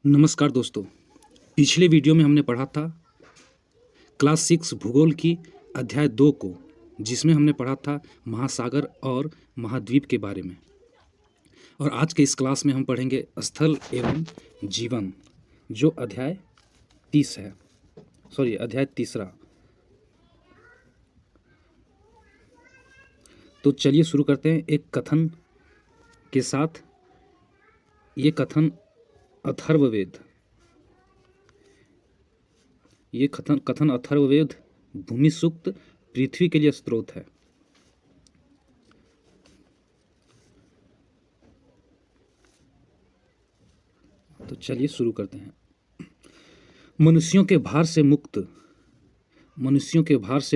नमस्कार दोस्तों। पिछले वीडियो में हमने पढ़ा था क्लास 6 भूगोल की अध्याय 2 को, जिसमें हमने पढ़ा था महासागर और महाद्वीप के बारे में। और आज के इस क्लास में हम पढ़ेंगे स्थल एवं जीवन, जो अध्याय 30 है। अध्याय तीसरा। तो चलिए शुरू करते हैं एक कथन के साथ। ये कथन अथर्ववेद अथर्ववेद भूमि सूक्त पृथ्वी के लिए स्रोत है। तो चलिए शुरू करते हैं। मनुष्यों के भार से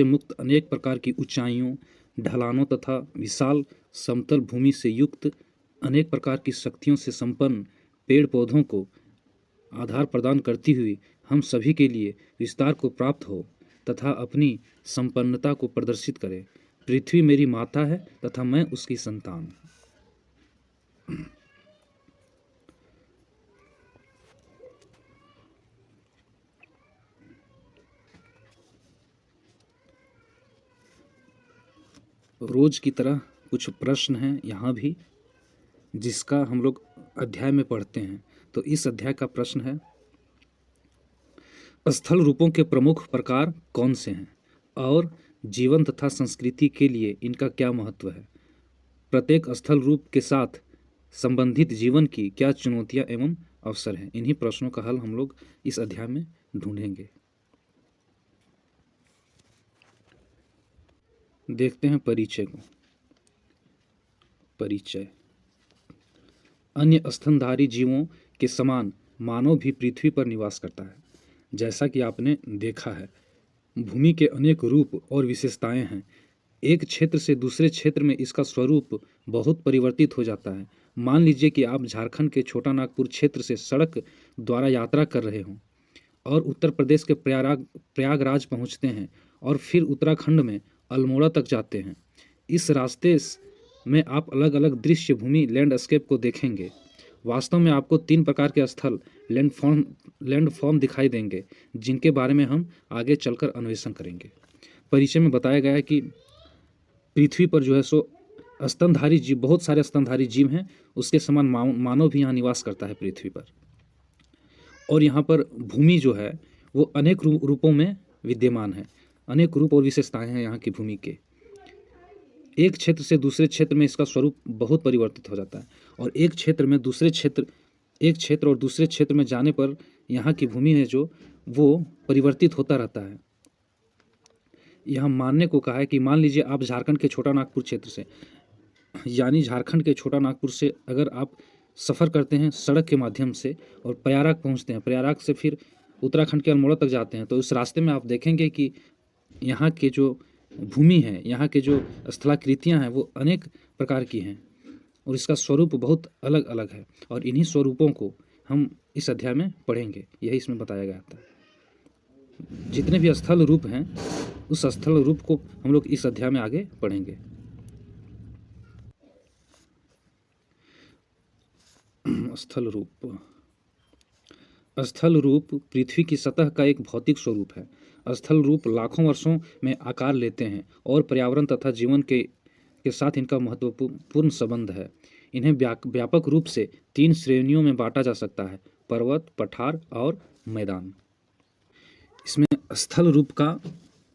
मुक्त अनेक प्रकार की ऊंचाइयों, ढलानों तथा विशाल समतल भूमि से युक्त अनेक प्रकार की शक्तियों से संपन्न पेड़ पौधों को आधार प्रदान करती हुई हम सभी के लिए विस्तार को प्राप्त हो तथा अपनी संपन्नता को प्रदर्शित करे। पृथ्वी मेरी माता है तथा मैं उसकी संतान। रोज की तरह कुछ प्रश्न हैं यहाँ भी, जिसका हम लोग अध्याय में पढ़ते हैं। तो इस अध्याय का प्रश्न है, स्थल रूपों के प्रमुख प्रकार कौन से हैं और जीवन तथा संस्कृति के लिए इनका क्या महत्व है? प्रत्येक स्थल रूप के साथ संबंधित जीवन की क्या चुनौतियां एवं अवसर हैं? इन्हीं प्रश्नों का हल हम लोग इस अध्याय में ढूंढेंगे। देखते हैं परिचय को। परिचय। अन्य स्तनधारी जीवों के समान मानव भी पृथ्वी पर निवास करता है। जैसा कि आपने देखा है, भूमि के अनेक रूप और विशेषताएं हैं। एक क्षेत्र से दूसरे क्षेत्र में इसका स्वरूप बहुत परिवर्तित हो जाता है। मान लीजिए कि आप झारखंड के छोटा नागपुर क्षेत्र से सड़क द्वारा यात्रा कर रहे हों और उत्तर प्रदेश के प्रयागराज पहुंचते हैं और फिर उत्तराखंड में अल्मोड़ा तक जाते हैं। इस रास्ते में आप अलग अलग दृश्य भूमि लैंडस्केप को देखेंगे। वास्तव में आपको 3 प्रकार के स्थल लैंडफॉर्म दिखाई देंगे, जिनके बारे में हम आगे चलकर अन्वेषण करेंगे। परिचय में बताया गया है कि पृथ्वी पर जो है सो स्तनधारी जीव, बहुत सारे स्तनधारी जीव हैं। उसके समान मानव भी यहाँ निवास करता है पृथ्वी पर। और यहाँ पर भूमि जो है वो अनेक रूपों में विद्यमान है। अनेक रूप और विशेषताएं हैं यहाँ की भूमि के। एक क्षेत्र से दूसरे क्षेत्र में इसका स्वरूप बहुत परिवर्तित हो जाता है और एक क्षेत्र और दूसरे क्षेत्र में जाने पर यहाँ की भूमि है जो वो परिवर्तित होता रहता है। यह मानने को कहा है कि मान लीजिए आप झारखंड के छोटा नागपुर क्षेत्र से, यानी झारखंड के छोटा नागपुर से अगर आप सफ़र करते हैं सड़क के माध्यम से और प्रयाग पहुँचते हैं, प्रयाग से फिर उत्तराखंड के अल्मोड़ा तक जाते हैं, तो इस रास्ते में आप देखेंगे कि यहाँ के जो भूमि है, यहाँ के जो स्थलाकृतियाँ हैं वो अनेक प्रकार की हैं और इसका स्वरूप बहुत अलग अलग है। और इन्हीं स्वरूपों को हम इस अध्याय में पढ़ेंगे। यही इसमें बताया गया था। जितने भी स्थल रूप हैं उस स्थल रूप को हम लोग इस अध्याय में आगे पढ़ेंगे। स्थल रूप पृथ्वी की सतह का एक भौतिक स्वरूप है। स्थल रूप लाखों वर्षों में आकार लेते हैं और पर्यावरण तथा जीवन के साथ इनका महत्वपूर्ण संबंध है। इन्हें व्यापक रूप से 3 श्रेणियों में बांटा जा सकता है: पर्वत, पठार और मैदान। इसमें स्थल रूप का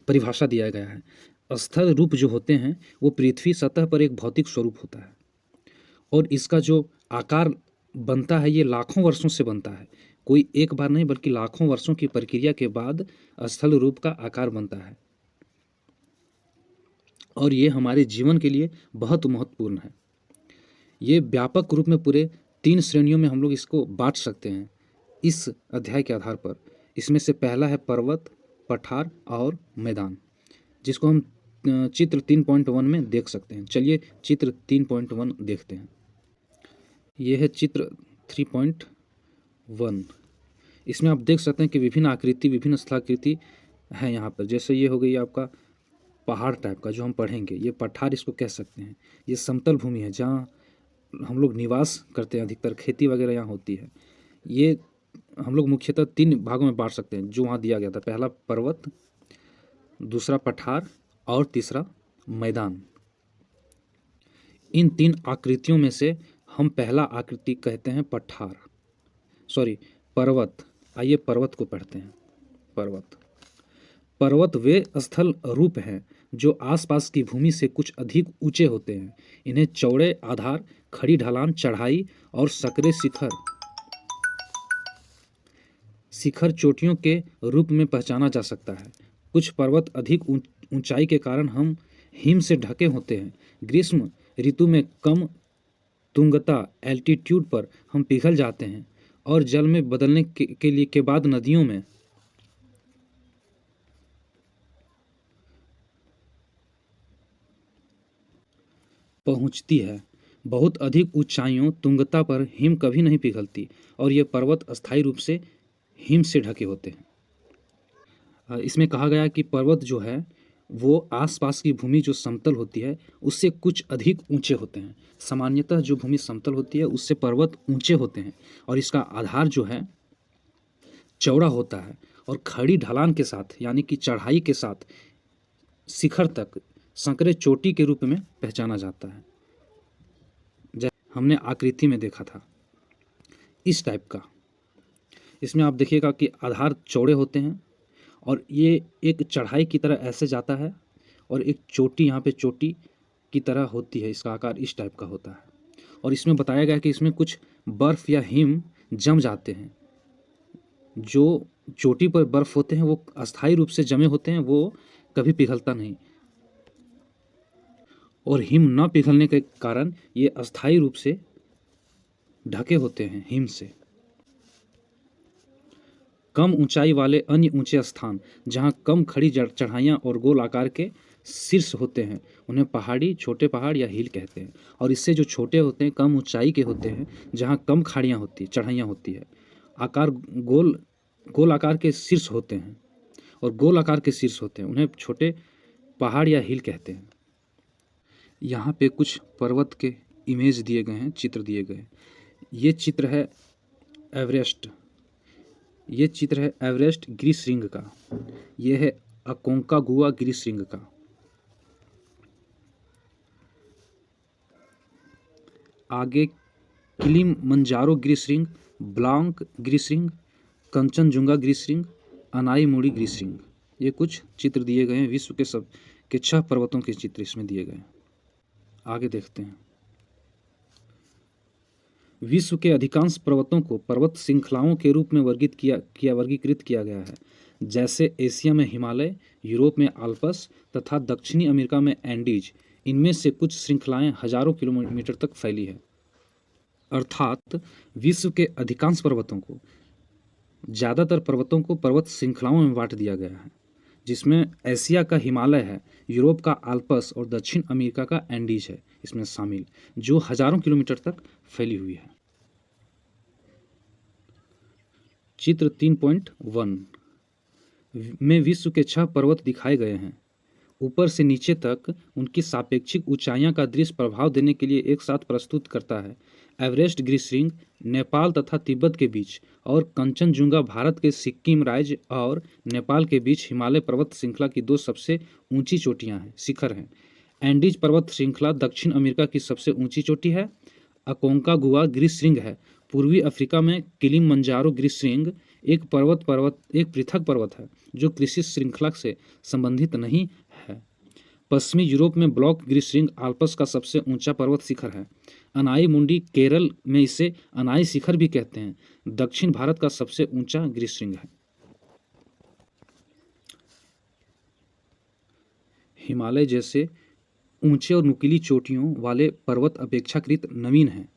परिभाषा दिया गया है। स्थल रूप जो होते हैं वो पृथ्वी सतह पर एक भौतिक स्वरूप होता है और इसका जो आकार बनता है ये लाखों वर्षों से बनता है। कोई एक बार नहीं बल्कि लाखों वर्षों की प्रक्रिया के बाद स्थल रूप का आकार बनता है और ये हमारे जीवन के लिए बहुत महत्वपूर्ण है। ये व्यापक रूप में पूरे 3 श्रेणियों में हम लोग इसको बांट सकते हैं इस अध्याय के आधार पर। इसमें से पहला है पर्वत, पठार और मैदान, जिसको हम चित्र 3.1 में देख सकते हैं। चलिए चित्र 3.1 देखते हैं। यह है चित्र 3.1। इसमें आप देख सकते हैं कि विभिन्न आकृति, विभिन्न स्थलाकृति हैं यहाँ पर। जैसे ये हो गई आपका पहाड़ टाइप का जो हम पढ़ेंगे, ये पठार इसको कह सकते हैं। ये समतल भूमि है जहाँ हम लोग निवास करते हैं, अधिकतर खेती वगैरह यहाँ होती है। ये हम लोग मुख्यतः 3 भागों में बांट सकते हैं जो वहाँ दिया गया था। पहला पर्वत, दूसरा पठार और तीसरा मैदान। इन 3 आकृतियों में से हम पहला आकृति कहते हैं पठार, सॉरी पर्वत। आइए पर्वत को पढ़ते हैं। पर्वत पर्वत वे स्थल रूप हैं जो आसपास की भूमि से कुछ अधिक ऊंचे होते हैं। इन्हें चौड़े आधार, खड़ी ढलान, चढ़ाई और सकरे शिखर चोटियों के रूप में पहचाना जा सकता है। कुछ पर्वत अधिक ऊंचाई के कारण हम हिम से ढके होते हैं। ग्रीष्म ऋतु में कम तुंगता एल्टीट्यूड पर हम पिघल जाते हैं और जल में बदलने के बाद नदियों में पहुंचती है। बहुत अधिक ऊंचाइयों तुंगता पर हिम कभी नहीं पिघलती और ये पर्वत अस्थायी रूप से हिम से ढके होते हैं। इसमें कहा गया कि पर्वत जो है वो आसपास की भूमि जो समतल होती है उससे कुछ अधिक ऊंचे होते हैं। सामान्यतः जो भूमि समतल होती है उससे पर्वत ऊंचे होते हैं और इसका आधार जो है चौड़ा होता है और खड़ी ढलान के साथ यानी कि चढ़ाई के साथ शिखर तक संकरे चोटी के रूप में पहचाना जाता है। जैसे हमने आकृति में देखा था इस टाइप का। इसमें आप देखिएगा कि आधार चौड़े होते हैं और ये एक चढ़ाई की तरह ऐसे जाता है और एक चोटी यहाँ पे चोटी की तरह होती है। इसका आकार इस टाइप का होता है और इसमें बताया गया है कि इसमें कुछ बर्फ़ या हिम जम जाते हैं। जो चोटी पर बर्फ़ होते हैं वो अस्थायी रूप से जमे होते हैं, वो कभी पिघलता नहीं और हिम न पिघलने के कारण ये अस्थायी रूप से ढके होते हैं हिम से। कम ऊंचाई वाले अन्य ऊंचे स्थान जहां कम खड़ी चढ़ाइयाँ और गोल आकार के शीर्ष होते हैं उन्हें पहाड़ी, छोटे पहाड़ या हिल कहते हैं। और इससे जो छोटे होते हैं कम ऊंचाई के होते हैं जहां कम खाड़ियाँ होती चढ़ाइयाँ होती है, आकार गोल आकार के शीर्ष होते हैं और गोल आकार के शीर्ष होते हैं उन्हें छोटे पहाड़ या हिल कहते हैं। यहाँ पे कुछ पर्वत के इमेज दिए गए हैं, चित्र दिए गए हैं। ये चित्र है एवरेस्ट, ये चित्र है एवरेस्ट गिरिशृंग का, ये है अकोंकागुआ गिरिशृंग का। आगे किलिमंजारो गिरिशृंग, ब्लांक गिरिशृंग, कंचनजुंगा गिरिशृंग, अनाईमुड़ी गिरिशृंग। ये कुछ चित्र दिए गए हैं। विश्व के 6 पर्वतों के चित्र इसमें दिए गए हैं। आगे देखते हैं। विश्व के अधिकांश पर्वतों को पर्वत श्रृंखलाओं के रूप में वर्गीकृत किया गया है। जैसे एशिया में हिमालय, यूरोप में आल्प्स तथा दक्षिणी अमेरिका में एंडीज। इनमें से कुछ श्रृंखलाएं हजारों किलोमीटर तक फैली है। अर्थात विश्व के अधिकांश पर्वतों को, ज़्यादातर पर्वतों को पर्वत श्रृंखलाओं में बांट दिया गया है, जिसमें एशिया का हिमालय है, यूरोप का आल्प्स और दक्षिण अमेरिका का एंडीज है इसमें शामिल, जो हजारों किलोमीटर तक फैली हुई है। चित्र 3.1 में विश्व के 6 पर्वत दिखाए गए हैं। ऊपर से नीचे तक उनकी सापेक्षिक ऊंचाइयां का दृश्य प्रभाव देने के लिए एक साथ प्रस्तुत करता है। एवरेस्ट गिरिशृंग नेपाल तथा तिब्बत के बीच और कंचनजुंगा भारत के सिक्किम राज्य और नेपाल के बीच हिमालय पर्वत श्रृंखला की 2 सबसे ऊंची चोटियां हैं, शिखर हैं। एंडीज पर्वत श्रृंखला दक्षिण अमेरिका की सबसे ऊंची चोटी है। अकोंकागुआ गिरिशृंग है। पूर्वी अफ्रीका में किलिमंजारो गिरिशृंग एक पृथक पर्वत है जो कृषि श्रृंखला से संबंधित नहीं है। पश्चिमी यूरोप में ब्लॉक गिरिशृंग आल्प्स का सबसे ऊंचा पर्वत शिखर है। अनाई मुंडी केरल में इसे अनाई शिखर भी कहते हैं, दक्षिण भारत का सबसे ऊंचा गिरिशृंग है। हिमालय जैसे ऊंचे और नुकीली चोटियों वाले पर्वत अपेक्षाकृत नवीन हैं।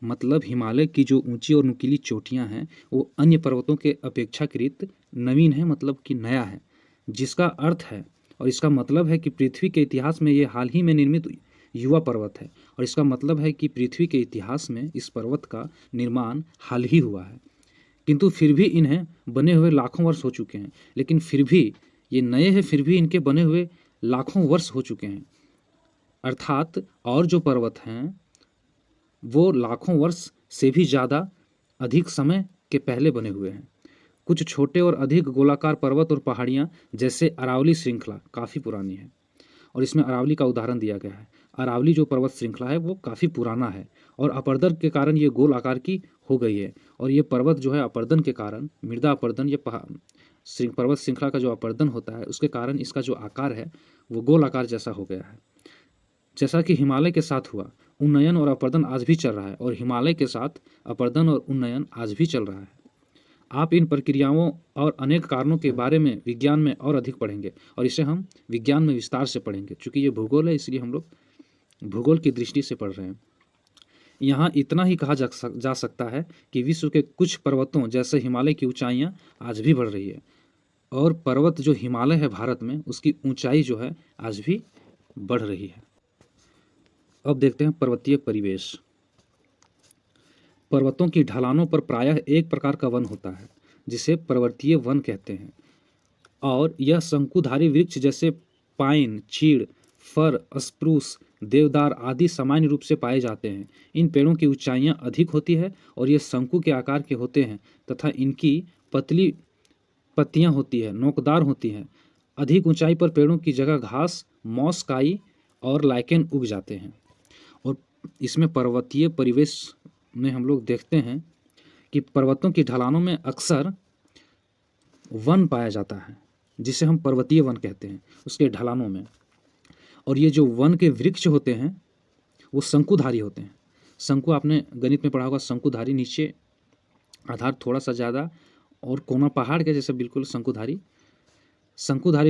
मतलब हिमालय की जो ऊंची और नुकीली चोटियां हैं वो अन्य पर्वतों के अपेक्षाकृत नवीन है, मतलब कि नया है, जिसका अर्थ है और इसका मतलब है कि पृथ्वी के इतिहास में ये हाल ही में निर्मित युवा पर्वत है। और इसका मतलब है कि पृथ्वी के इतिहास में इस पर्वत का निर्माण हाल ही हुआ है, किंतु फिर भी इन्हें बने हुए लाखों वर्ष हो चुके हैं। लेकिन फिर भी ये नए हैं, फिर भी इनके बने हुए लाखों वर्ष हो चुके हैं। अर्थात और जो पर्वत हैं वो लाखों वर्ष से भी ज़्यादा अधिक समय के पहले बने हुए हैं। कुछ छोटे और अधिक गोलाकार पर्वत और पहाड़ियाँ जैसे अरावली श्रृंखला काफ़ी पुरानी है, और इसमें अरावली का उदाहरण दिया गया है। अरावली जो पर्वत श्रृंखला है वो काफ़ी पुराना है और अपरदन के कारण ये गोल आकार की हो गई है। और ये पर्वत जो है अपरदन के कारण, मृदा अपरदन, ये पर्वत श्रृंखला का जो अपरदन होता है उसके कारण इसका जो आकार है वो गोल आकार जैसा हो गया है। जैसा कि हिमालय के साथ हुआ, उन्नयन और अपरदन आज भी चल रहा है, और हिमालय के साथ अपरदन और उन्नयन आज भी चल रहा है। आप इन प्रक्रियाओं और अनेक कारणों के बारे में विज्ञान में और अधिक पढ़ेंगे, और इसे हम विज्ञान में विस्तार से पढ़ेंगे। चूँकि ये भूगोल है इसलिए हम लोग भूगोल की दृष्टि से पढ़ रहे हैं। यहाँ इतना ही कहा जा सकता है कि विश्व के कुछ पर्वतों जैसे हिमालय की ऊंचाइयाँ आज भी बढ़ रही है, और पर्वत जो हिमालय है भारत में उसकी ऊंचाई जो है आज भी बढ़ रही है। अब देखते हैं पर्वतीय परिवेश। पर्वतों की ढलानों पर प्रायः एक प्रकार का वन होता है जिसे पर्वतीय वन कहते हैं, और यह शंकुधारी वृक्ष जैसे पाइन, चीड़, फर, स्प्रूस, देवदार आदि सामान्य रूप से पाए जाते हैं। इन पेड़ों की ऊंचाइयां अधिक होती है और ये शंकु के आकार के होते हैं तथा इनकी पतली पत्तियां होती है, नोकदार होती हैं। अधिक ऊंचाई पर पेड़ों की जगह घास, मॉस, काई और लाइकेन उग जाते हैं। और इसमें पर्वतीय परिवेश में हम लोग देखते हैं कि पर्वतों की ढलानों में अक्सर वन पाया जाता है जिसे हम पर्वतीय वन कहते हैं, उसके ढलानों में। और ये जो वन के वृक्ष होते हैं वो शंकुधारी होते हैं। शंकु आपने गणित में पढ़ा होगा, शंकुधारी, नीचे आधार थोड़ा सा ज़्यादा और कोना पहाड़ के जैसे बिल्कुल शंकुधारी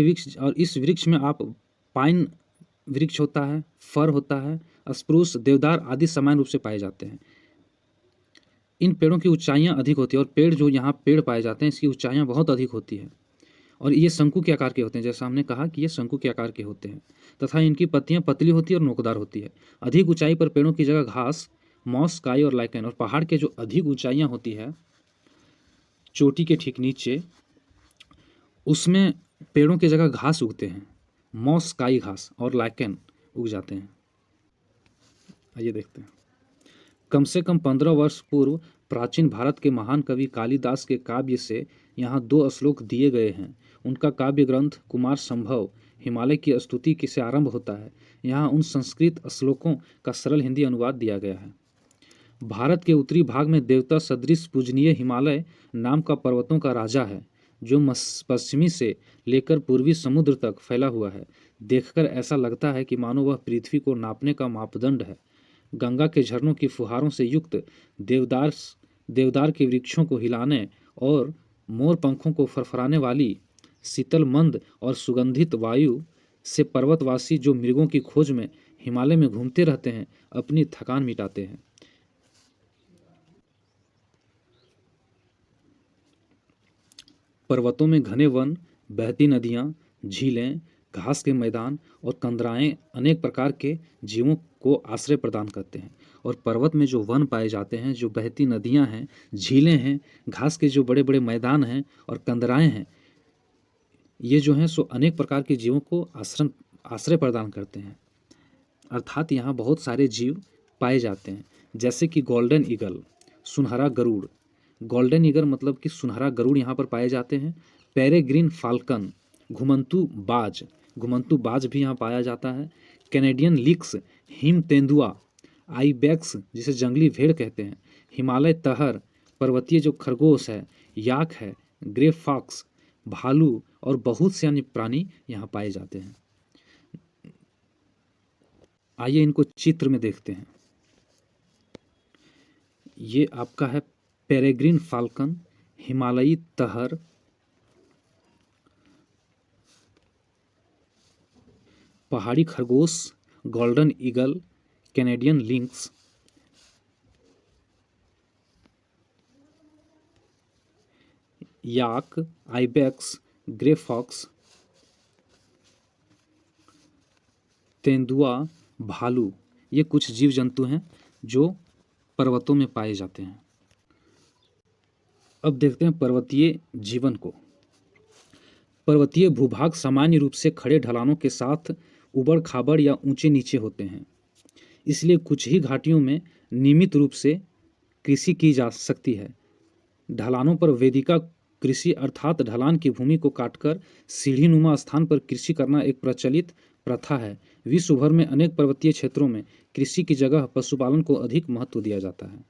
वृक्ष। और इस वृक्ष में आप पाइन वृक्ष होता है, फर होता है, स्प्रूस, देवदार आदि समान रूप से पाए जाते हैं। इन पेड़ों की ऊंचाइयां अधिक होती है, और पेड़ जो यहाँ पेड़ पाए जाते हैं इसकी ऊंचाइयां बहुत अधिक होती है, और ये शंकु के आकार के होते हैं। जैसा हमने कहा कि ये शंकु के आकार के होते हैं तथा इनकी पत्तियां पतली होती है और नोकदार होती है। अधिक ऊंचाई पर पेड़ों की जगह घास, मॉस, काई और लाइकेन। और पहाड़ के जो अधिक ऊंचाइयां होती है, चोटी के ठीक नीचे, उसमें पेड़ों की जगह घास उगते हैं, मॉस, काई घास और लाइकेन उग जाते हैं। आइए देखते हैं। कम से कम 15 वर्ष पूर्व प्राचीन भारत के महान कवि कालिदास के काव्य से यहाँ 2 श्लोक दिए गए हैं। उनका काव्य ग्रंथ कुमार संभव हिमालय की स्तुति से आरंभ होता है। यहाँ उन संस्कृत श्लोकों का सरल हिंदी अनुवाद दिया गया है। भारत के उत्तरी भाग में देवता सदृश पूजनीय हिमालय नाम का पर्वतों का राजा है, जो पश्चिमी से लेकर पूर्वी समुद्र तक फैला हुआ है। देखकर ऐसा लगता है कि मानो वह पृथ्वी को नापने का मापदंड है। गंगा के झरनों की फुहारों से युक्त देवदार के वृक्षों को हिलाने और मोर पंखों को फरफराने वाली शीतल मंद और सुगंधित वायु से पर्वतवासी जो मृगों की खोज में हिमालय में घूमते रहते हैं अपनी थकान मिटाते हैं। पर्वतों में घने वन, बहती नदियाँ, झीलें, घास के मैदान और कंदराएं अनेक प्रकार के जीवों को आश्रय प्रदान करते हैं। और पर्वत में जो वन पाए जाते हैं, जो बहती नदियां हैं, झीलें हैं, घास के जो बड़े बड़े मैदान हैं और कंदराएं हैं, ये जो हैं सो अनेक प्रकार के जीवों को आश्रय प्रदान करते हैं। अर्थात यहाँ बहुत सारे जीव पाए जाते हैं, जैसे कि गोल्डन ईगल, सुनहरा गरुड़। गोल्डन ईगल मतलब कि सुनहरा गरुड़ यहाँ पर पाए जाते हैं। पेरेग्रीन फाल्कन, घुमंतू बाज भी यहाँ पाया जाता है। कैनेडियन लिक्स, हिम तेंदुआ, आईबेक्स जिसे जंगली भेड़ कहते हैं, हिमालय तहर, पर्वतीय जो खरगोश है, याक है, ग्रे फॉक्स, भालू और बहुत से अन्य प्राणी यहाँ पाए जाते हैं। आइए इनको चित्र में देखते हैं। ये आपका है पेरेग्रीन फाल्कन, हिमालयी तहर, पहाड़ी खरगोश, गोल्डन ईगल, कैनेडियन लिंक्स, याक, आइबेक्स, ग्रे फॉक्स, तेंदुआ, भालू, ये कुछ जीव जंतु हैं जो पर्वतों में पाए जाते हैं। अब देखते हैं पर्वतीय जीवन को। पर्वतीय भूभाग सामान्य रूप से खड़े ढलानों के साथ उबड़ खाबड़ या ऊंचे नीचे होते हैं, इसलिए कुछ ही घाटियों में नियमित रूप से कृषि की जा सकती है। ढलानों पर वेदिका कृषि अर्थात ढलान की भूमि को काटकर सीढ़ीनुमा स्थान पर कृषि करना एक प्रचलित प्रथा है। विश्व भर में अनेक पर्वतीय क्षेत्रों में कृषि की जगह पशुपालन को अधिक महत्व दिया जाता है।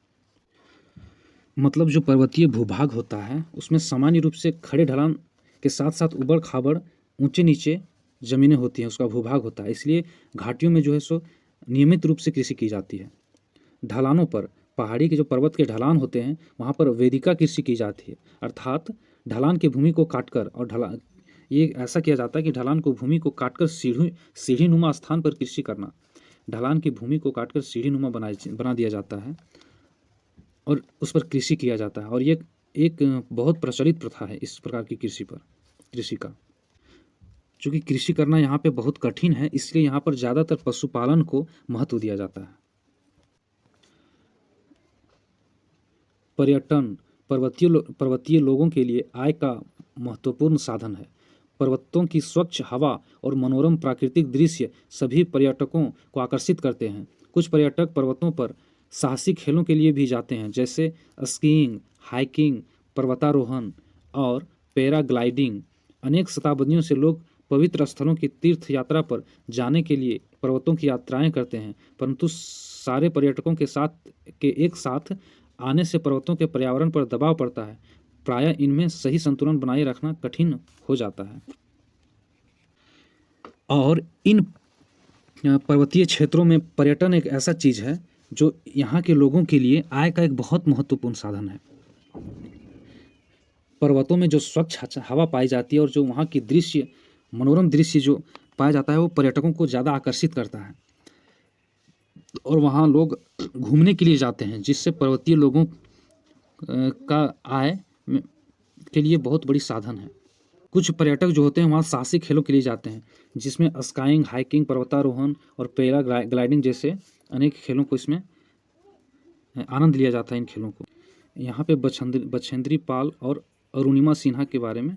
मतलब जो पर्वतीय भूभाग होता है उसमें सामान्य रूप से खड़े ढलान के साथ साथ उबड़ खाबड़ ऊंचे नीचे ज़मीनें होती हैं, उसका भूभाग होता है, इसलिए घाटियों में जो है सो नियमित रूप से कृषि की जाती है। ढलानों पर पहाड़ी के जो पर्वत के ढलान होते हैं वहाँ पर वेदिका कृषि की जाती है, अर्थात ढलान की भूमि को काटकर और ढलान ये ऐसा किया जाता है कि ढलान को भूमि को काटकर सीढ़ीनुमा स्थान पर कृषि करना। ढलान की भूमि को काटकर सीढ़ीनुमा बना दिया जाता है और उस पर कृषि किया जाता है, और ये एक बहुत प्रचलित प्रथा है इस प्रकार की कृषि का। चूँकि कृषि करना यहाँ पे बहुत कठिन है, इसलिए यहाँ पर ज़्यादातर पशुपालन को महत्व दिया जाता है। पर्यटन पर्वतीय लोगों के लिए आय का महत्वपूर्ण साधन है। पर्वतों की स्वच्छ हवा और मनोरम प्राकृतिक दृश्य सभी पर्यटकों को आकर्षित करते हैं। कुछ पर्यटक पर्वतों पर साहसिक खेलों के लिए भी जाते हैं, जैसे स्कीइंग, हाइकिंग, पर्वतारोहण और पैराग्लाइडिंग। अनेक शताब्दियों से लोग पवित्र स्थलों की तीर्थ यात्रा पर जाने के लिए पर्वतों की यात्राएं करते हैं, परंतु सारे पर्यटकों के एक साथ आने से पर्वतों के पर्यावरण पर दबाव पड़ता है। प्रायः इनमें सही संतुलन बनाए रखना कठिन हो जाता है। और इन पर्वतीय क्षेत्रों में पर्यटन एक ऐसा चीज़ है जो यहाँ के लोगों के लिए आय का एक बहुत महत्वपूर्ण साधन है। पर्वतों में जो स्वच्छ हवा पाई जाती है और जो वहाँ की मनोरम दृश्य जो पाया जाता है वो पर्यटकों को ज़्यादा आकर्षित करता है, और वहाँ लोग घूमने के लिए जाते हैं, जिससे पर्वतीय लोगों का आय के लिए बहुत बड़ी साधन है। कुछ पर्यटक जो होते हैं वहाँ साहसिक खेलों के लिए जाते हैं, जिसमें स्काइंग, हाइकिंग, पर्वतारोहण और पैराग्लाइडिंग जैसे अनेक खेलों को इसमें आनंद लिया जाता है। इन खेलों को यहाँ पे बछेंद्री पाल और अरुणिमा सिन्हा के बारे में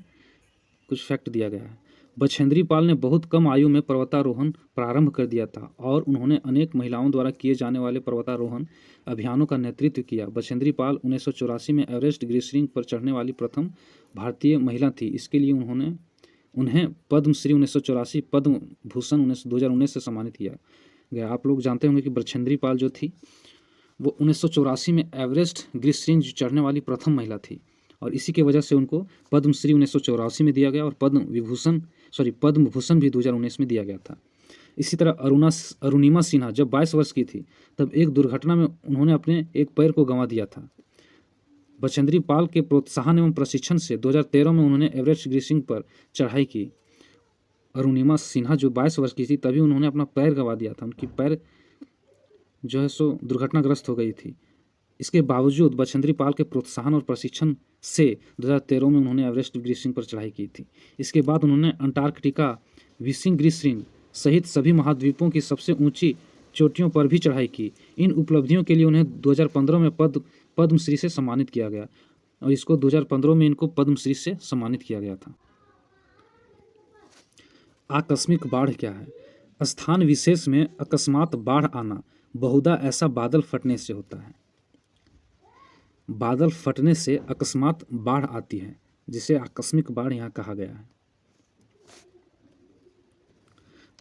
कुछ फैक्ट दिया गया है। बछेंद्री पाल ने बहुत कम आयु में पर्वतारोहण प्रारंभ कर दिया था और उन्होंने अनेक महिलाओं द्वारा किए जाने वाले पर्वतारोहण अभियानों का नेतृत्व किया। बछेंद्री पाल 1984 में एवरेस्ट ग्रीष्मरिंग पर चढ़ने वाली प्रथम भारतीय महिला थी। इसके लिए उन्हें पद्मश्री 1984, पद्म भूषण 2019 से सम्मानित किया गया। आप लोग जानते होंगे कि बछेंद्री पाल जो थी वो 1984 में एवरेस्ट ग्रीष्मरिंग चढ़ने वाली प्रथम महिला थी, और इसी की वजह से उनको पद्मश्री 1984 में दिया गया और पद्म भूषण भी 2019 में दिया गया था। इसी तरह अरुणिमा सिन्हा जब 22 वर्ष की थी तब एक दुर्घटना में उन्होंने अपने एक पैर को गंवा दिया था। बछेंद्री पाल के प्रोत्साहन एवं प्रशिक्षण से 2013 में उन्होंने एवरेस्ट ग्रीष्मरिंग पर चढ़ाई की। अरुणिमा सिन्हा जो 22 वर्ष की थी तभी उन्होंने अपना पैर गंवा दिया था, उनकी पैर जो है सो दुर्घटनाग्रस्त हो गई थी। इसके बावजूद बछेंद्री पाल के प्रोत्साहन और प्रशिक्षण से 2013 में उन्होंने एवरेस्ट ग्रीष्मरिंग पर चढ़ाई की थी। इसके बाद उन्होंने अंटार्कटिका, विशिंग ग्रीष्मरिंग सहित सभी महाद्वीपों की सबसे ऊंची चोटियों पर भी चढ़ाई की। इन उपलब्धियों के लिए उन्हें 2015 में पद्मश्री से सम्मानित किया गया, और इसको 2015 में इनको पद्मश्री से सम्मानित किया गया था। आकस्मिक बाढ़ क्या है? स्थान विशेष में अकस्मात बाढ़ आना बहुधा ऐसा बादल फटने से होता है। बादल फटने से अकस्मात बाढ़ आती है, जिसे आकस्मिक बाढ़ यहाँ कहा गया है।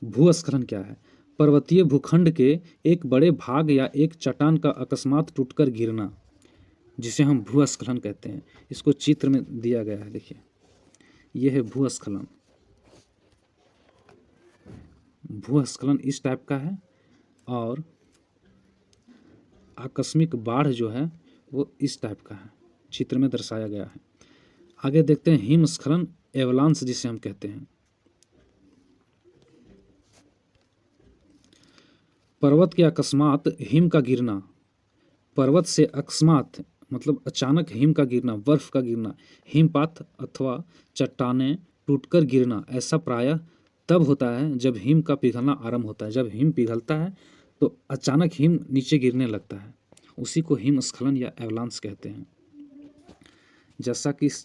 भूस्खलन क्या है? पर्वतीय भूखंड के एक बड़े भाग या एक चट्टान का अकस्मात टूटकर गिरना, जिसे हम भूस्खलन कहते हैं। इसको चित्र में दिया गया है, देखिए यह है भूस्खलन। भूस्खलन इस टाइप का है, और आकस्मिक बाढ़ जो है वो इस टाइप का है, चित्र में दर्शाया गया है। आगे देखते हैं हिमस्खलन, एवलांस जिसे हम कहते हैं। पर्वत के अकस्मात हिम का गिरना। पर्वत से अकस्मात मतलब अचानक हिम का गिरना, बर्फ का गिरना, हिमपात अथवा चट्टानें टूटकर गिरना ऐसा प्रायः तब होता है जब हिम का पिघलना आरंभ होता है। जब हिम पिघलता है तो अचानक हिम नीचे गिरने लगता है, उसी को हिमस्खलन या एवलांस कहते हैं, जैसा कि इस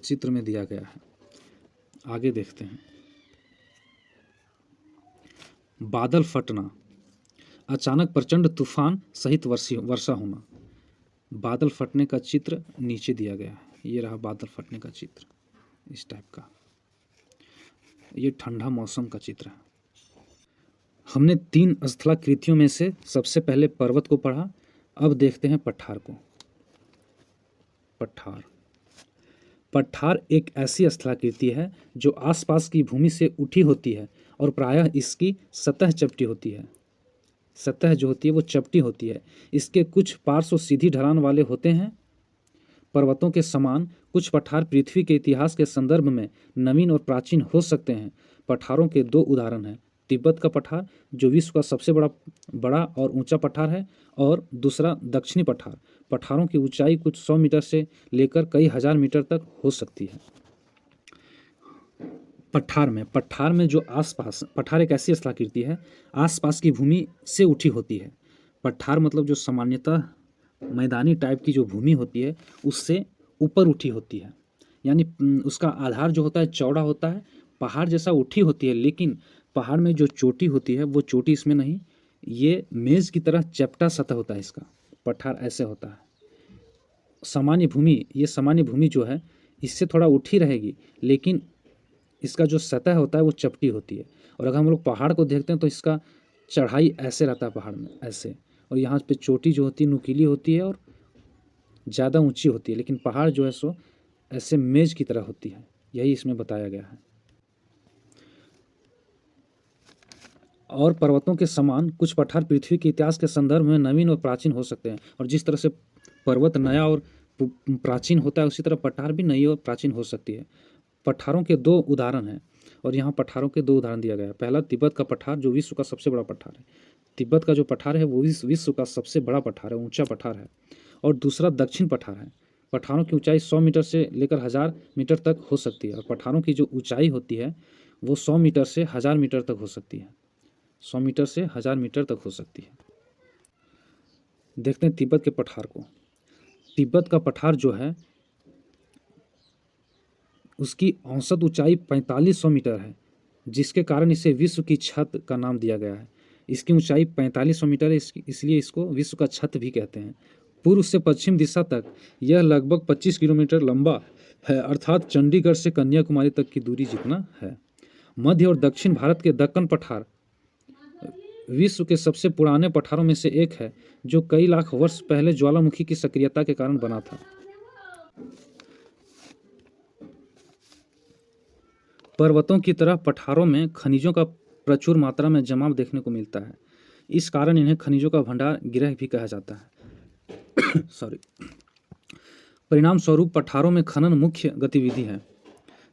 चित्र में दिया गया है। आगे देखते हैं। बादल फटना, अचानक प्रचंड तूफान सहित वर्षा होना। बादल फटने का चित्र नीचे दिया गया है। ये रहा बादल फटने का चित्र, इस टाइप का। ये ठंडा मौसम का चित्र है। हमने 3 स्थलाकृतियों में से सबसे पहले पर्वत को पढ़ा, अब देखते हैं पठार को। पठार एक ऐसी स्थलाकृति है जो आसपास की भूमि से उठी होती है और प्रायः इसकी सतह चपटी होती है। सतह जो होती है वो चपटी होती है। इसके कुछ पार्श्व सीधी ढलान वाले होते हैं। पर्वतों के समान कुछ पठार पृथ्वी के इतिहास के संदर्भ में नवीन और प्राचीन हो सकते हैं। पठारों के 2 उदाहरण हैं, तिब्बत का पठार जो विश्व का सबसे बड़ा और ऊंचा पठार है, और दूसरा दक्षिणी पठार। पठारों की ऊंचाई कुछ 100 मीटर से लेकर कई हजार मीटर तक हो सकती है। पठार में जो आसपास, पठार एक ऐसी स्थलाकृति है आसपास की भूमि से उठी होती है। पठार मतलब जो सामान्यतः मैदानी टाइप की जो भूमि होती है उससे ऊपर उठी होती है, यानी उसका आधार जो होता है चौड़ा होता है, पहाड़ जैसा उठी होती है, लेकिन पहाड़ में जो चोटी होती है वो चोटी इसमें नहीं, ये मेज़ की तरह चपटा सतह होता है इसका। पठार ऐसे होता है। सामान्य भूमि, ये सामान्य भूमि जो है इससे थोड़ा उठी रहेगी, लेकिन इसका जो सतह होता है वो चपटी होती है। और अगर हम लोग पहाड़ को देखते हैं तो इसका चढ़ाई ऐसे रहता है पहाड़ में, ऐसे, और यहाँ पे चोटी जो होती है नुकीली होती है और ज़्यादा ऊंची होती है, लेकिन पहाड़ जो है सो ऐसे मेज की तरह होती है। यही इसमें बताया गया है। और पर्वतों के समान कुछ पठार पृथ्वी के इतिहास के संदर्भ में नवीन और प्राचीन हो सकते हैं। और जिस तरह से पर्वत नया और प्राचीन होता है उसी तरह पठार भी नई और प्राचीन हो सकती है। पठारों के 2 उदाहरण हैं, और यहाँ पठारों के 2 उदाहरण दिया गया है। पहला तिब्बत का पठार जो विश्व का सबसे बड़ा पठार है। तिब्बत का जो पठार है वो विश्व का सबसे बड़ा पठार है, ऊंचा पठार है। और दूसरा दक्षिण पठार है। पठारों की ऊंचाई 100 मीटर से लेकर 1000 मीटर तक हो सकती है। और पठारों की जो ऊंचाई होती है वो 100 मीटर से 1000 मीटर तक हो सकती है। 100 मीटर से 1000 मीटर तक हो सकती है। देखते हैं तिब्बत के पठार को। तिब्बत का पठार जो है उसकी औसत ऊंचाई 4500 मीटर है, जिसके कारण इसे विश्व की छत का नाम दिया गया है। इसकी ऊंचाई 4500 मीटर है, इसलिए इसको विश्व का छत भी कहते हैं। पूर्व से पश्चिम दिशा तक यह लगभग 25 किलोमीटर लंबा है, अर्थात चंडीगढ़ से कन्याकुमारी तक की दूरी जितना है। मध्य और दक्षिण भारत के दक्कन पठार विश्व के सबसे पुराने पठारों में से एक है, जो कई लाख वर्ष पहले ज्वालामुखी की सक्रियता के कारण बना था। पर्वतों की तरह पठारों में खनिजों का प्रचुर मात्रा में जमाव देखने को मिलता है। इस कारण इन्हें खनिजों का भंडार गृह भी कहा जाता है। परिणाम स्वरूप पठारों में खनन मुख्य गतिविधि है,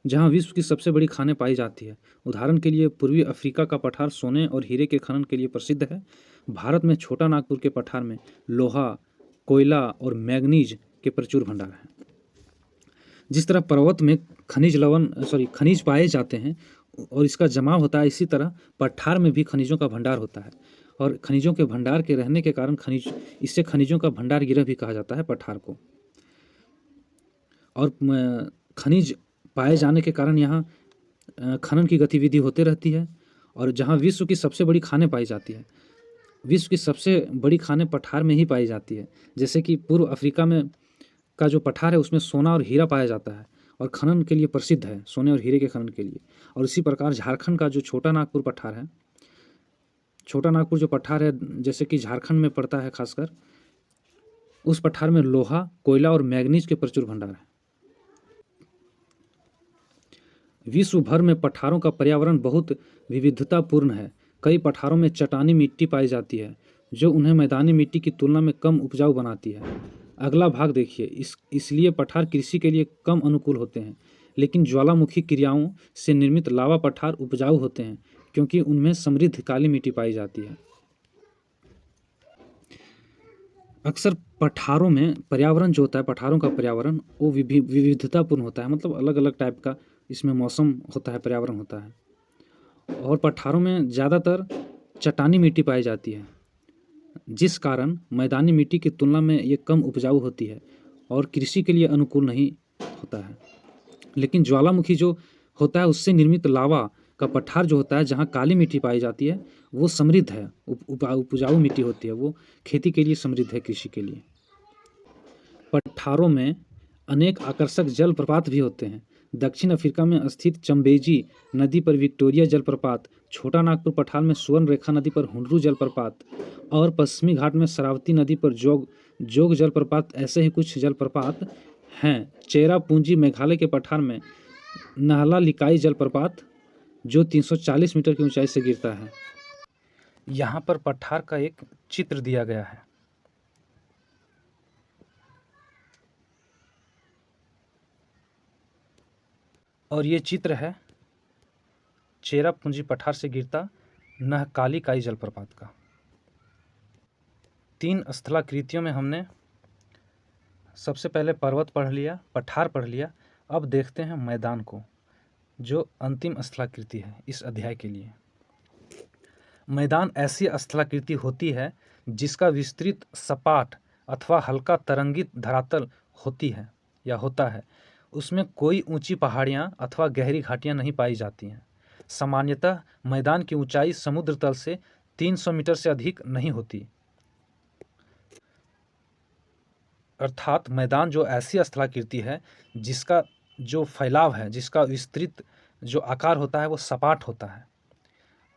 जहां विश्व की सबसे बड़ी खानें पाई जाती है। उदाहरण के लिए पूर्वी अफ्रीका का पठार सोने और हीरे के खनन के लिए प्रसिद्ध है। भारत में छोटा नागपुर के पठार में लोहा, कोयला और मैग्नीज के प्रचुर भंडार हैं। जिस तरह पर्वत में खनिज पाए जाते हैं और इसका जमाव होता है, इसी तरह पठार में भी खनिजों का भंडार होता है। और खनिजों के भंडार के रहने के कारण इससे खनिजों का भंडार गृह भी कहा जाता है पठार को। और खनिज पाए जाने के कारण यहाँ खनन की गतिविधि होते रहती है। और जहाँ विश्व की सबसे बड़ी खानें पाई जाती है, विश्व की सबसे बड़ी खानें पठार में ही पाई जाती है। जैसे कि पूर्व अफ्रीका में का जो पठार है उसमें सोना और हीरा पाया जाता है और खनन के लिए प्रसिद्ध है, सोने और हीरे के खनन के लिए। और इसी प्रकार झारखंड का जो छोटा नागपुर पठार है, छोटा नागपुर जो पठार है जैसे कि झारखंड में पड़ता है खासकर, उस पठार में लोहा, कोयला और मैग्नीज के प्रचुर भंडार है। विश्व भर में पठारों का पर्यावरण बहुत विविधतापूर्ण है। कई पठारों में चट्टानी मिट्टी पाई जाती है, जो उन्हें मैदानी मिट्टी की तुलना में कम उपजाऊ बनाती है। अगला भाग देखिए। इसलिए पठार कृषि के लिए कम अनुकूल होते हैं, लेकिन ज्वालामुखी क्रियाओं से निर्मित लावा पठार उपजाऊ होते हैं, क्योंकि उनमें समृद्ध काली मिट्टी पाई जाती है। अक्सर पठारों में पर्यावरण जो होता है, पठारों का पर्यावरण वो विविधतापूर्ण होता है, मतलब अलग अलग टाइप का इसमें मौसम होता है, पर्यावरण होता है। और पठारों में ज़्यादातर चट्टानी मिट्टी पाई जाती है, जिस कारण मैदानी मिट्टी की तुलना में ये कम उपजाऊ होती है और कृषि के लिए अनुकूल नहीं होता है। लेकिन ज्वालामुखी जो होता है उससे निर्मित लावा का पठार जो होता है, जहाँ काली मिट्टी पाई जाती है, वो समृद्ध है, उपजाऊ मिट्टी होती है, वो खेती के लिए समृद्ध है, कृषि के लिए। पठारों में अनेक आकर्षक जलप्रपात भी होते हैं। दक्षिण अफ्रीका में स्थित चंबेजी नदी पर विक्टोरिया जलप्रपात, छोटा नागपुर पठार में सुवर्ण रेखा नदी पर हुंडरू जलप्रपात और पश्चिमी घाट में शरावती नदी पर जोग जलप्रपात ऐसे ही कुछ जलप्रपात हैं। चेरापूंजी मेघालय के पठार में नाहला लिकाई जलप्रपात जो 340 मीटर की ऊंचाई से गिरता है। यहाँ पर पठार का एक चित्र दिया गया है। और ये चित्र है चेरापूंजी पठार से गिरता नहकाली काई जलप्रपात का। 3 स्थलाकृतियों में हमने सबसे पहले पर्वत पढ़ लिया, पठार पढ़ लिया। अब देखते हैं मैदान को, जो अंतिम स्थलाकृति है इस अध्याय के लिए। मैदान ऐसी स्थलाकृति होती है जिसका विस्तृत सपाट अथवा हल्का तरंगित धरातल होती है या होता है। उसमें कोई ऊंची पहाड़ियाँ अथवा गहरी घाटियाँ नहीं पाई जाती हैं। सामान्यतः मैदान की ऊंचाई समुद्र तल से 300 मीटर से अधिक नहीं होती। अर्थात मैदान जो ऐसी स्थलाकृति है जिसका जो फैलाव है, जिसका विस्तृत जो आकार होता है वो सपाट होता है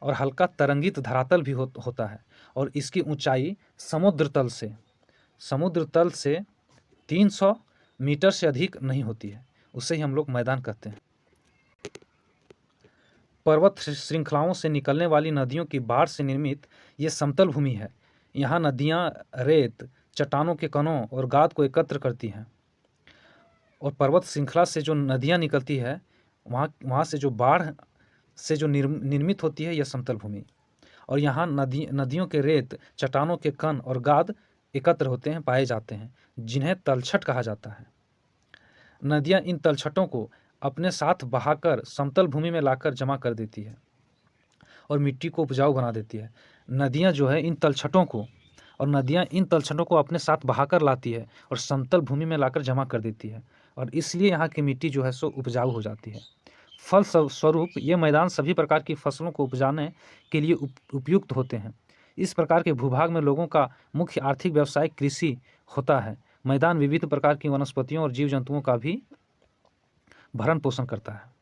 और हल्का तरंगित धरातल भी होता है, और इसकी ऊंचाई समुद्र तल से 300 मीटर से अधिक नहीं होती है। उसे ही हम लोग मैदान कहते हैं। पर्वत श्रृंखलाओं से निकलने वाली नदियों की बाढ़ से निर्मित ये समतल भूमि है। यहाँ नदियाँ रेत, चट्टानों के कणों और गाद को एकत्र करती हैं, और पर्वत श्रृंखला से जो नदियाँ निकलती है वहाँ से जो बाढ़ से जो निर्मित होती है यह समतल भूमि। और यहाँ नदियों के रेत, चट्टानों के कण और गाद एकत्र होते हैं, पाए जाते हैं, जिन्हें तलछट कहा जाता है। नदियाँ इन तलछटों को अपने साथ बहाकर समतल भूमि में लाकर जमा कर देती है और मिट्टी को उपजाऊ बना देती है। नदियाँ इन तलछटों को अपने साथ बहाकर लाती है और समतल भूमि में लाकर जमा कर देती है, और इसलिए यहाँ की मिट्टी सो उपजाऊ हो जाती है। फल स्वरूप ये मैदान सभी प्रकार की फसलों को उपजाने के लिए उपयुक्त होते हैं। इस प्रकार के भूभाग में लोगों का मुख्य आर्थिक व्यवसाय कृषि होता है। मैदान विविध प्रकार की वनस्पतियों और जीव जंतुओं का भी भरण पोषण करता है।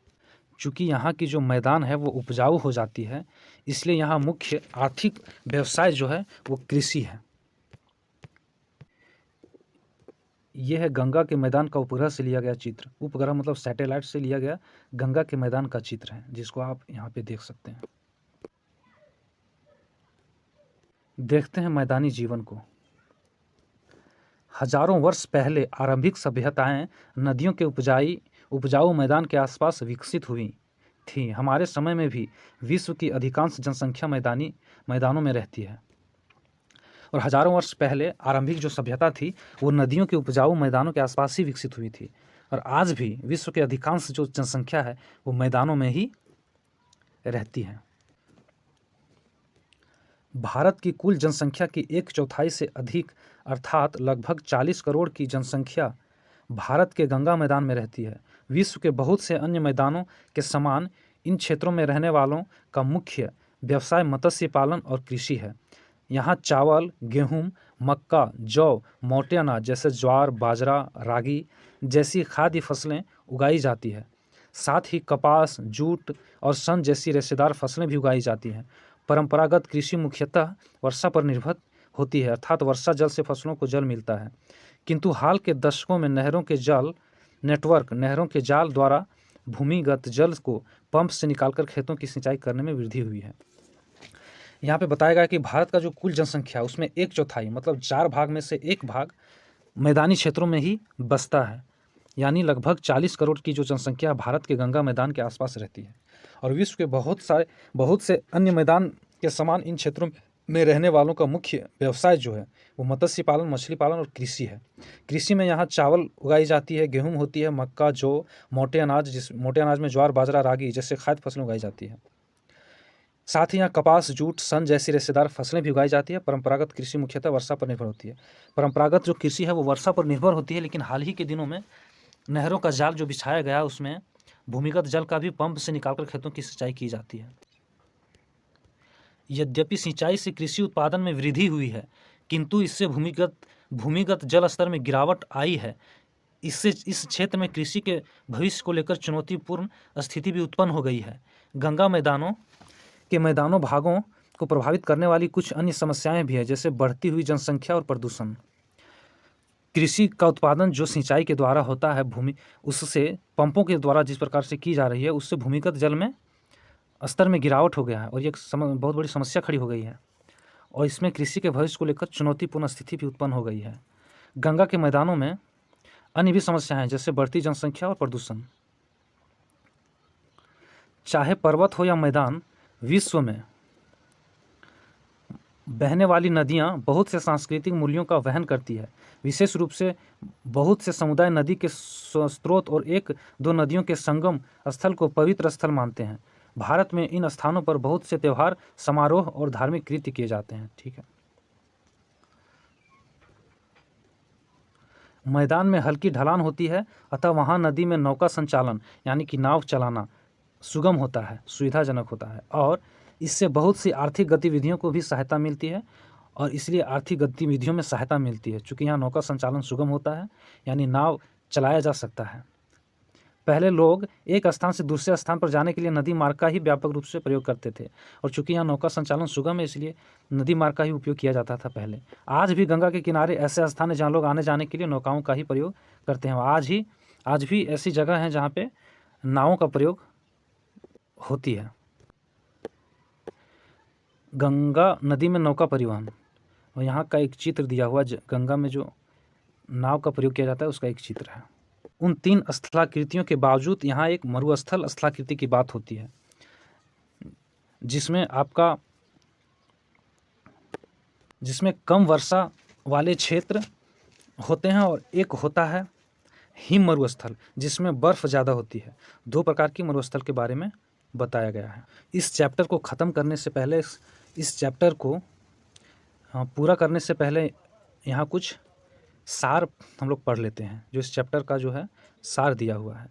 चूँकि यहाँ की जो मैदान है वो उपजाऊ हो जाती है, इसलिए यहाँ मुख्य आर्थिक व्यवसाय जो है वो कृषि है। यह है गंगा के मैदान का उपग्रह से लिया गया चित्र। उपग्रह मतलब सैटेलाइट से लिया गया गंगा के मैदान का चित्र है, जिसको आप यहाँ पे देख सकते हैं। देखते हैं मैदानी जीवन को। हजारों वर्ष पहले आरंभिक सभ्यताएं नदियों के उपजाऊ मैदान के आसपास विकसित हुई थी। हमारे समय में भी विश्व की अधिकांश जनसंख्या मैदानों में रहती है, और हजारों वर्ष पहले आरंभिक जो सभ्यता थी वो नदियों के उपजाऊ मैदानों के आसपास ही विकसित हुई थी, और आज भी विश्व के अधिकांश जो जनसंख्या है वो मैदानों में ही रहती है। भारत की कुल जनसंख्या की 1/4 से अधिक अर्थात लगभग 40 करोड़ की जनसंख्या भारत के गंगा मैदान में रहती है। विश्व के बहुत से अन्य मैदानों के समान इन क्षेत्रों में रहने वालों का मुख्य व्यवसाय मत्स्य पालन और कृषि है। यहाँ चावल, गेहूँ, मक्का, जौ, मोटे अनाज जैसे ज्वार, बाजरा, रागी जैसी खाद्य फसलें उगाई जाती है। साथ ही कपास, जूट और सन जैसी रेशेदार फसलें भी उगाई जाती हैं। परंपरागत कृषि मुख्यतः वर्षा पर निर्भर होती है, अर्थात वर्षा जल से फसलों को जल मिलता है। किंतु हाल के दशकों में नहरों के जाल द्वारा भूमिगत जल को पंप से निकालकर खेतों की सिंचाई करने में वृद्धि हुई है। यहाँ पे बताया गया कि भारत का जो कुल जनसंख्या है उसमें 1/4 मतलब 4 भाग में से 1 भाग मैदानी क्षेत्रों में ही बसता है, यानी लगभग 40 करोड़ की जो जनसंख्या भारत के गंगा मैदान के आसपास रहती है। और विश्व के बहुत से अन्य मैदान के समान इन क्षेत्रों में रहने वालों का मुख्य व्यवसाय जो है वो मत्स्य पालन, मछली पालन और कृषि है। कृषि में यहाँ चावल उगाई जाती है, गेहूँ होती है, मक्का, जौ, मोटे अनाज में ज्वार, बाजरा, रागी जैसे खाद्य फसलें उगाई जाती है। साथ ही यहाँ कपास, जूट, सन जैसी रेशेदार फसलें भी उगाई जाती है। परंपरागत कृषि मुख्यतः वर्षा पर निर्भर होती है। परंपरागत जो कृषि है वो वर्षा पर निर्भर होती है, लेकिन हाल ही के दिनों में नहरों का जाल जो बिछाया गया उसमें भूमिगत जल का भी पंप से निकालकर खेतों की सिंचाई की जाती है। यद्यपि सिंचाई से कृषि उत्पादन में वृद्धि हुई है, किंतु इससे भूमिगत जल स्तर में गिरावट आई है। इससे इस क्षेत्र में कृषि के भविष्य को लेकर चुनौतीपूर्ण स्थिति भी उत्पन्न हो गई है। गंगा मैदानों भागों को प्रभावित करने वाली कुछ अन्य समस्याएं भी है, जैसे बढ़ती हुई जनसंख्या और प्रदूषण। कृषि का उत्पादन जो सिंचाई के द्वारा होता है उससे पंपों के द्वारा जिस प्रकार से की जा रही है, उससे भूमिगत जल में स्तर में गिरावट हो गया है और ये बहुत बड़ी समस्या खड़ी हो गई है और इसमें कृषि के भविष्य को लेकर चुनौतीपूर्ण स्थिति भी उत्पन्न हो गई है। गंगा के मैदानों में अन्य भी समस्याएं हैं, जैसे बढ़ती जनसंख्या और प्रदूषण। चाहे पर्वत हो या मैदान, विश्व में बहने वाली नदियां बहुत से सांस्कृतिक मूल्यों का वहन करती है। विशेष रूप से बहुत से समुदाय नदी के स्रोत और एक दो नदियों के संगम स्थल को पवित्र स्थल मानते हैं। भारत में इन स्थानों पर बहुत से त्यौहार, समारोह और धार्मिक कृत्य किए जाते हैं। ठीक है। मैदान में हल्की ढलान होती है, अतः वहाँ नदी में नौका संचालन यानी कि नाव चलाना सुगम होता है, सुविधाजनक होता है और इससे बहुत सी आर्थिक गतिविधियों को भी सहायता मिलती है और इसलिए आर्थिक गतिविधियों में सहायता मिलती है। चूँकि यहाँ नौका संचालन सुगम होता है यानी नाव चलाया जा सकता है। पहले लोग एक स्थान से दूसरे स्थान पर जाने के लिए नदी मार्ग का ही व्यापक रूप से प्रयोग करते थे और चूँकि यहाँ नौका संचालन सुगम है इसलिए नदी मार्ग का ही उपयोग किया जाता था पहले। आज भी गंगा के किनारे ऐसे स्थान हैं जहाँ लोग आने जाने के लिए नौकाओं का ही प्रयोग करते हैं। आज भी ऐसी जगह हैं जहाँ पे नावों का प्रयोग होती है। गंगा नदी में नौका परिवहन और यहाँ का एक चित्र दिया हुआ, गंगा में जो नाव का प्रयोग किया जाता है उसका एक चित्र है। उन 3 स्थलाकृतियों के बावजूद यहाँ एक मरुस्थल स्थलाकृति की बात होती है, जिसमें कम वर्षा वाले क्षेत्र होते हैं और एक होता है हिम मरुस्थल जिसमें बर्फ़ ज़्यादा होती है। 2 प्रकार की मरुस्थल के बारे में बताया गया है। इस चैप्टर को ख़त्म करने से पहले, इस चैप्टर को पूरा करने से पहले यहाँ कुछ सार हम लोग पढ़ लेते हैं, जो इस चैप्टर का जो है सार दिया हुआ है।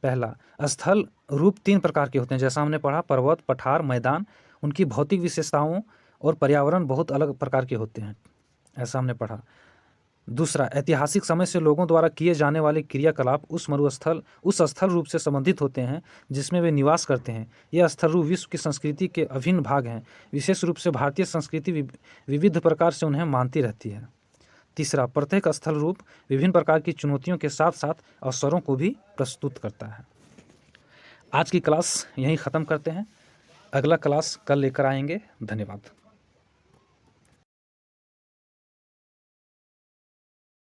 पहला, स्थल रूप 3 प्रकार के होते हैं, जैसा हमने पढ़ा पर्वत, पठार, मैदान। उनकी भौतिक विशेषताओं और पर्यावरण बहुत अलग प्रकार के होते हैं, ऐसा हमने पढ़ा। दूसरा, ऐतिहासिक समय से लोगों द्वारा किए जाने वाले क्रियाकलाप उस स्थल रूप से संबंधित होते हैं जिसमें वे निवास करते हैं। यह स्थल रूप विश्व की संस्कृति के अभिन्न भाग हैं। विशेष रूप से भारतीय संस्कृति विविध प्रकार से उन्हें मानती रहती है। तीसरा, प्रत्येक स्थल रूप विभिन्न प्रकार की चुनौतियों के साथ साथ अवसरों को भी प्रस्तुत करता है। आज की क्लास यहीं ख़त्म करते हैं, अगला क्लास कल लेकर आएंगे। धन्यवाद।